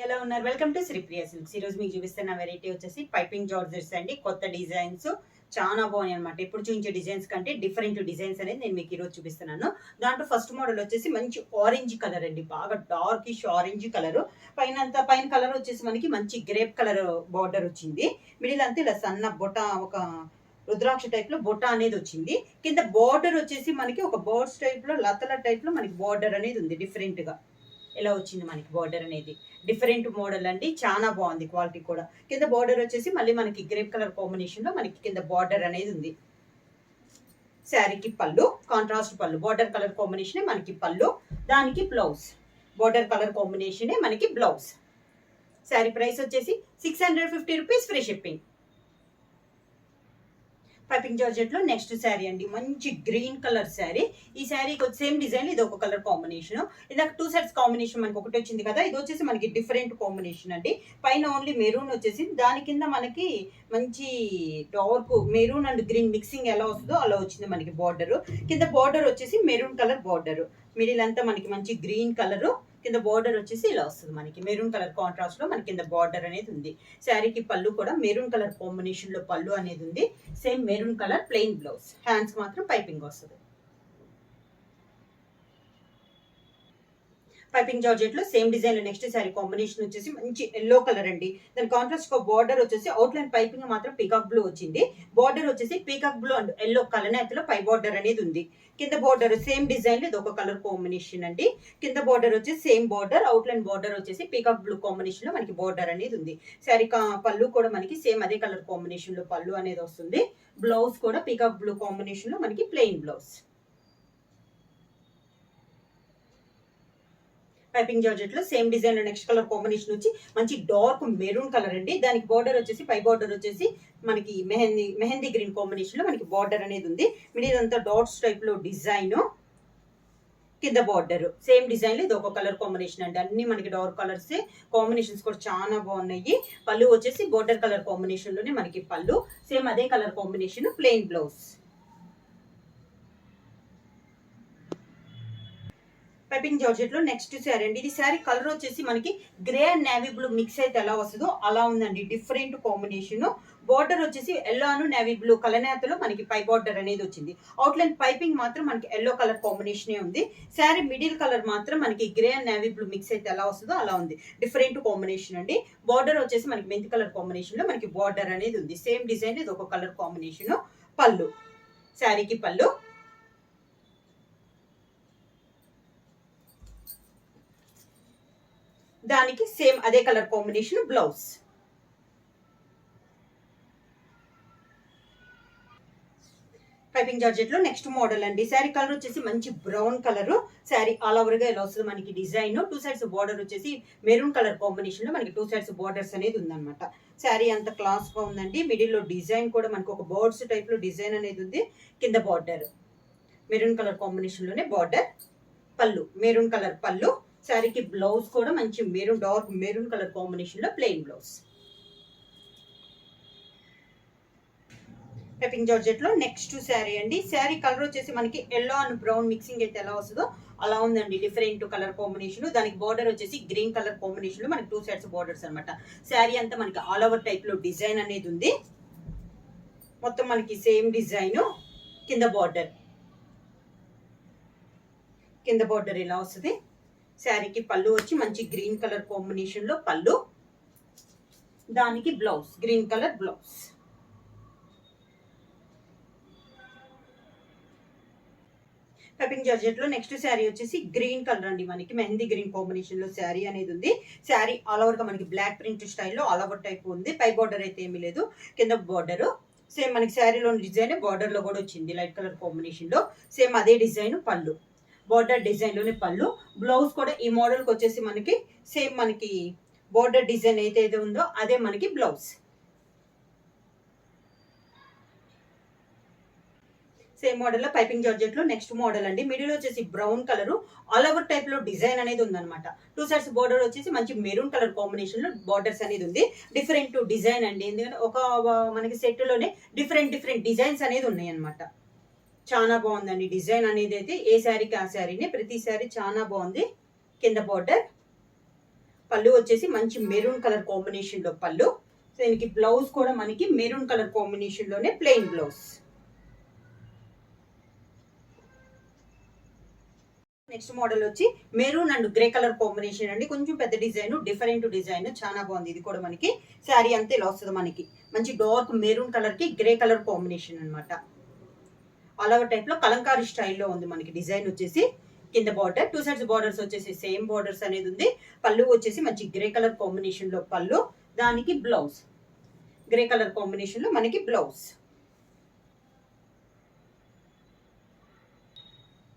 ఎలా ఉన్నారు? Welcome to Sripriya silks. ఈ రోజు మీకు చూపిస్తున్న వెరైటీ వచ్చేసి పైపింగ్ జార్జెట్స్ అండి. కొత్త డిజైన్స్ చాలా బాగున్నాయి అనమాట. ఇప్పుడు చూపించే డిజైన్స్ కంటే డిఫరెంట్ డిజైన్స్ అనేది నేను మీకు ఈరోజు చూపిస్తున్నాను. దాంట్లో ఫస్ట్ మోడల్ వచ్చేసి మంచి ఆరెంజ్ కలర్ అండి, బాగా డార్కిష్ ఆరెంజ్ కలర్. పైన కలర్ వచ్చేసి మనకి మంచి గ్రేప్ కలర్ బార్డర్ వచ్చింది. మిడిల్ అంతా ఇలా సన్న బొట, ఒక రుద్రాక్ష టైప్ లో బొట్ట అనేది వచ్చింది. కింద బార్డర్ వచ్చేసి మనకి ఒక బర్డ్స్ టైప్ లో, లతల టైప్ లో మనకి బార్డర్ అనేది ఉంది. డిఫరెంట్ గా ఎలా వచ్చింది మనకి బార్డర్ అనేది, డిఫరెంట్ మోడల్ అండి, చాలా బాగుంది. క్వాలిటీ కూడా కింద బార్డర్ వచ్చేసి మళ్ళీ మనకి గ్రేప్ కలర్ కాంబినేషన్ లో మనకి కింద బార్డర్ అనేది ఉంది. శారీకి పళ్ళు కాంట్రాస్ట్ పళ్ళు, బార్డర్ కలర్ కాంబినేషన్ మనకి పళ్ళు, దానికి బ్లౌజ్ బార్డర్ కలర్ కాంబినేషన్ మనకి బ్లౌజ్. శారీ ప్రైస్ వచ్చేసి 650 rupees, free shipping. Piping georgette లో నెక్స్ట్ శారీ అండి, మంచి గ్రీన్ కలర్ శారీ. ఈ శారీకి సేమ్ డిజైన్, ఇది ఒక కలర్ కాంబినేషన్. ఇందాక 2 సెట్స్ కాంబినేషన్ మనకి ఒకటి వచ్చింది కదా, ఇది వచ్చేసి మనకి డిఫరెంట్ కాంబినేషన్ అండి. పైన ఓన్లీ మెరూన్ వచ్చేసి, దాని కింద మనకి మంచి dark maroon and green mixing ఎలా వస్తుందో అలా వచ్చింది మనకి బార్డర్. కింద బార్డర్ వచ్చేసి మెరూన్ కలర్ బార్డర్, మిడిల్ అంతా మనకి మంచి గ్రీన్ కలర్, కింద బార్డర్ వచ్చేసి ఇలా వస్తుంది మనకి మెరూన్ కలర్ కాంట్రాస్ట్ లో మనకి కింద బార్డర్ అనేది ఉంది. శారీకి పళ్ళు కూడా మెరూన్ కలర్ కాంబినేషన్ లో పళ్ళు అనేది ఉంది. Same maroon colour plain blouse, hands మాత్రం పైపింగ్ వస్తుంది. పైపింగ్ జార్జెట్ లో సేమ్ డిజైన్ లో నెక్స్ట్ శారీ కాంబినేషన్ వచ్చేసి మంచి ఎల్లో కలర్ అండి. దాని కాంట్రాస్ట్ బార్డర్ వచ్చేసి అవుట్ లైన్ పైపింగ్ మాత్రం పీకాక్ బ్లూ వచ్చింది. బార్డర్ వచ్చేసి పీకాక్ బ్లూ అండ్ ఎల్లో కలనేతలో పై బార్డర్ అనేది ఉంది. కింద బార్డర్ సేమ్ డిజైన్ లో ఇది ఒక కలర్ కాంబినేషన్ అండి. కింద బార్డర్ వచ్చేసి same border, out line border వచ్చేసి పీకాక్ బ్లూ కాంబినేషన్ లో మనకి బార్డర్ అనేది ఉంది. శారీ పళ్ళు కూడా మనకి సేమ్ అదే కలర్ కాంబినేషన్ లో పళ్ళు అనేది వస్తుంది. బ్లౌజ్ కూడా పీకాక్ బ్లూ కాంబినేషన్ లో మనకి ప్లెయిన్ బ్లౌజ్. పైపింగ్ జార్జెట్ లో సేమ్ డిజైన్ లో నెక్స్ట్ కలర్ కాంబినేషన్ వచ్చి మంచి డార్క్ మెరూన్ కలర్ అండి. దానికి బార్డర్ వచ్చేసి పై బార్డర్ వచ్చేసి మనకి మెహందీ గ్రీన్ కాంబినేషన్ లో మనకి బార్డర్ అనేది ఉంది. మిడిల్ అంతా డాట్స్ టైప్ లో డిజైన్, కింద బార్డర్ సేమ్ డిజైన్ లో ఇది ఒక కలర్ కాంబినేషన్ అండి. అన్ని మనకి డార్క్ కలర్స్, కాంబినేషన్స్ కూడా చాలా బాగున్నాయి. పళ్ళు వచ్చేసి బార్డర్ కలర్ కాంబినేషన్ లోనే మనకి పళ్ళు, సేమ్ అదే colour combination plain blouse. Piping georgette లో నెక్స్ట్ శారీ అండి. ఇది శారీ కలర్ వచ్చేసి మనకి grey and navy blue mix అయితే ఎలా వస్తుందో అలా ఉందండి, డిఫరెంట్ కాంబినేషన్. బార్డర్ వచ్చేసి ఎల్లో అను నేవీ బ్లూ కలనేతలో మనకి పై బార్డర్ అనేది వచ్చింది. అవుట్లైన్ పైపింగ్ మాత్రం మనకి ఎల్లో కలర్ కాంబినేషన్ ఉంది. శారీ మిడిల్ కలర్ మాత్రం మనకి grey and navy blue mix అయితే ఎలా వస్తుందో అలా ఉంది, డిఫరెంట్ కాంబినేషన్ అండి. బార్డర్ వచ్చేసి మనకి మెంతి కలర్ కాంబినేషన్ లో మనకి బార్డర్ అనేది ఉంది. సేమ్ డిజైన్ ఇది ఒక కలర్ కాంబినేషన్. పళ్ళు, శారీకి పళ్ళు, దానికి సేమ్ అదే colour combination blouse. Piping georgette లో నెక్స్ట్ మోడల్ అండి. శారీ కలర్ వచ్చేసి మంచి brown colour. Sari all over గా ఇలా వస్తుంది మనకి డిజైన్. 2 సైడ్స్ బార్డర్ వచ్చేసి మెరూన్ కలర్ కాంబినేషన్ లో మనకి 2 సైడ్స్ బార్డర్స్ అనేది ఉందన్నమాట. శారీ అంత క్లాస్ గా ఉందండి. మిడిల్ లో డిజైన్ కూడా మనకి ఒక బర్డ్స్ టైప్ లో డిజైన్ అనేది ఉంది. కింద బార్డర్ మెరూన్ కలర్ కాంబినేషన్ లోనే బార్డర్, పళ్ళు మెరూన్ కలర్ పళ్ళు. శారీకి బ్లౌజ్ కూడా మంచి maroon, dark maroon colour combination లో ప్లెయిన్ బ్లౌజ్. పైపింగ్ జార్జెట్ లో నెక్స్ట్ శారీ అండి. శారీ కలర్ వచ్చేసి మనకి ఎల్లో అండ్ బ్రౌన్ మిక్సింగ్ అయితే ఎలా వస్తుందో అలా ఉందండి, డిఫరెంట్ కలర్ కాంబినేషన్. దానికి బార్డర్ వచ్చేసి గ్రీన్ కలర్ కాంబినేషన్ లో మనకి 2 సైడ్స్ బార్డర్స్ అనమాట. శారీ అంతా మనకి ఆల్ ఓవర్ టైప్ లో డిజైన్ అనేది ఉంది. మొత్తం మనకి సేమ్ డిజైన్. కింద బార్డర్ ఇలా వస్తుంది. శారీకి పళ్ళు వచ్చి మంచి గ్రీన్ కలర్ కాంబినేషన్ లో పళ్ళు, దానికి blouse green colour blouse. Piping georgette లో నెక్స్ట్ శారీ వచ్చేసి గ్రీన్ కలర్ అండి, మనకి మెహందీ గ్రీన్ కాంబినేషన్ లో శారీ అనేది ఉంది. శారీ ఆల్ ఓవర్ గా మనకి బ్లాక్ ప్రింట్ స్టైల్లో ఆల్ ఓవర్ టైప్ ఉంది. పై బార్డర్ అయితే ఏమీ లేదు, కింద బార్డర్ సేమ్ మనకి శారీలో డిజైన్ బార్డర్ లో కూడా వచ్చింది లైట్ కలర్ కాంబినేషన్ లో. సేమ్ అదే డిజైన్ పళ్ళు, బార్డర్ డిజైన్ లోనే పళ్ళు. బ్లౌజ్ కూడా ఈ మోడల్ కి వచ్చేసి మనకి సేమ్ మనకి బార్డర్ డిజైన్ ఏదైతే ఉందో అదే మనకి బ్లౌజ్. సేమ్ మోడల్ లో పైపింగ్ జార్జెట్ లో నెక్స్ట్ మోడల్ అండి. మిడిల్ వచ్చేసి brown colour all over type లో డిజైన్ అనేది ఉందన్నమాట. 2 సైడ్స్ బార్డర్ వచ్చేసి మంచి మెరూన్ కలర్ కాంబినేషన్ లో బార్డర్స్ అనేది ఉంది. డిఫరెంట్ డిజైన్ అండి, ఎందుకంటే ఒక మనకి సెట్ లోనే డిఫరెంట్ డిజైన్స్ అనేది ఉన్నాయి అనమాట. చాలా బాగుందండి డిజైన్ అనేది అయితే, ఏ శారీకి ఆ శారీని, ప్రతి శారీ చాలా బాగుంది. కింద బార్డర్ పళ్ళు వచ్చేసి మంచి మెరూన్ కలర్ కాంబినేషన్ లో పళ్ళు. దీనికి బ్లౌజ్ కూడా మనకి మెరూన్ కలర్ కాంబినేషన్ లోనే ప్లెయిన్ బ్లౌజ్. నెక్స్ట్ మోడల్ వచ్చి maroon and grey colour combination అండి. కొంచెం పెద్ద డిజైన్, డిఫరెంట్ డిజైన్, చాలా బాగుంది. ఇది కూడా మనకి శారీ అంతే ఇలా వస్తుంది. మనకి మంచి డార్క్ మెరూన్ కలర్ కి గ్రే కలర్ కాంబినేషన్ అనమాట. అలావ టైప్ లో కలంకారీ స్టైల్లో ఉంది మనకి డిజైన్ వచ్చేసి. కింద బార్డర్, 2 సైడ్స్ బార్డర్స్ వచ్చేసి సేమ్ బార్డర్స్ అనేది ఉంది. పళ్ళు వచ్చేసి మంచి గ్రే కలర్ కాంబినేషన్ లో పళ్ళు, దానికి బ్లౌజ్ గ్రే కలర్ కాంబినేషన్ లో మనకి బ్లౌజ్.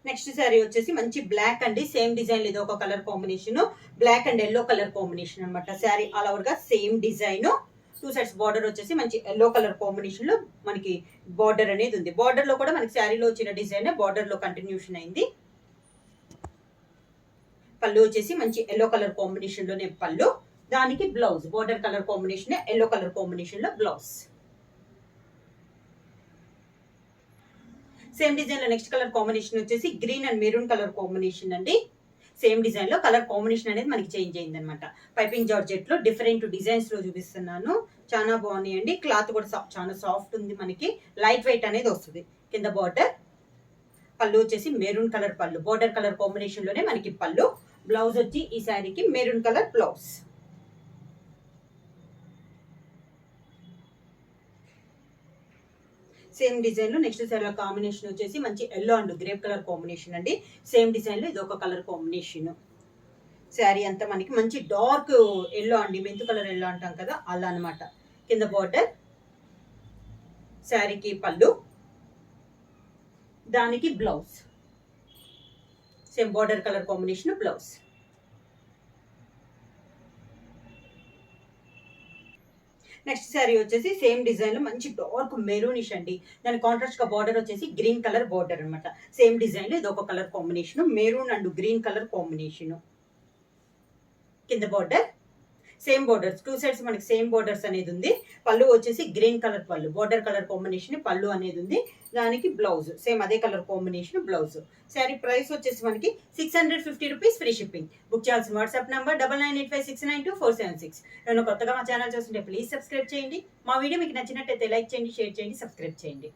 నెక్స్ట్ శారీ వచ్చేసి మంచి బ్లాక్ అండి. సేమ్ డిజైన్ ఇది ఒక colour combination, black and yellow colour combination అనమాట. శారీ ఆల్ ఓవర్ గా సేమ్ డిజైన్. 2 సైడ్స్ బార్డర్ వచ్చేసి మంచి ఎల్లో కలర్ కాంబినేషన్ లో మనకి బార్డర్ అనేది ఉంది. బార్డర్ లో కూడా మనకి శారీలో వచ్చిన డిజైన్ బార్డర్ లో కంటిన్యూషన్ అయింది. పళ్ళు వచ్చేసి మంచి ఎల్లో కలర్ కాంబినేషన్ లోనే పళ్ళు, దానికి blouse border colour combination yellow colour combination లో బ్లౌజ్. సేమ్ డిజైన్ లో నెక్స్ట్ కలర్ కాంబినేషన్ వచ్చేసి green and maroon colour combination అండి. సేమ్ డిజైన్ లో కలర్ కాంబినేషన్ అనేది మనకి చేంజ్ అయింది అనమాట. పైపింగ్ జార్జెట్ లో డిఫరెంట్ డిజైన్స్ లో చూపిస్తున్నాను. చాలా బాగున్నాయి అండి. క్లాత్ కూడా చాలా సాఫ్ట్ ఉంది. మనకి లైట్ వెయిట్ అనేది వస్తుంది. కింద బార్డర్, పళ్ళు వచ్చేసి మెరూన్ కలర్ పళ్ళు, బార్డర్ కలర్ కాంబినేషన్ లోనే మనకి పళ్ళు. బ్లౌజ్ వచ్చి ఈ శారీకి maroon colour blouse. Same design లో నెక్స్ట్ శారీ కాంబినేషన్ వచ్చేసి మంచి yellow and grape colour combination అండి. సేమ్ డిజైన్ లో ఇది ఒక కలర్ కాంబినేషన్. శారీ అంతా మనకి మంచి డార్క్ ఎల్లో అండి, మెంతు కలర్ ఎల్లో అంటాం కదా అలా అనమాట. కింద బార్డర్, శారీకి పళ్ళు, దానికి blouse same border colour combination blouse. Next sari వచ్చేసి సేమ్ డిజైన్ లో మంచి డార్క్ మెరూనిష్ అండి. దాని కాంట్రాస్ట్ గా బార్డర్ వచ్చేసి గ్రీన్ కలర్ బార్డర్ అనమాట. సేమ్ డిజైన్ లో ఇది ఒక colour combination, maroon and green colour combination. కింద బార్డర్ సేమ్ బోర్డర్స్, 2 సైడ్స్ మనకి సేమ్ బోర్డర్స్ అనేది ఉంది. పళ్ళు వచ్చేసి గ్రీన్ కలర్ పళ్ళు, బోర్డర్ కలర్ కాంబినేషన్ పళ్ళు అనేది ఉంది. దానికి బ్లౌజ్ సేమ్ అదే colour combination blouse. Sari price వచ్చేసి మనకి 650 రూపీస్, ఫ్రీ షిప్పింగ్. బుక్ చేయాల్సిన వాట్సాప్ నంబర్ 9985692476. నేను కొత్తగా మా ఛానల్ చూస్తుంటే ప్లీజ్ సబ్స్క్రైబ్ చేయండి. మా వీడియో మీకు నచ్చినట్టయితే లైక్ చేయండి, షేర్ చేయండి, సబ్స్క్రైబ్ చేయండి.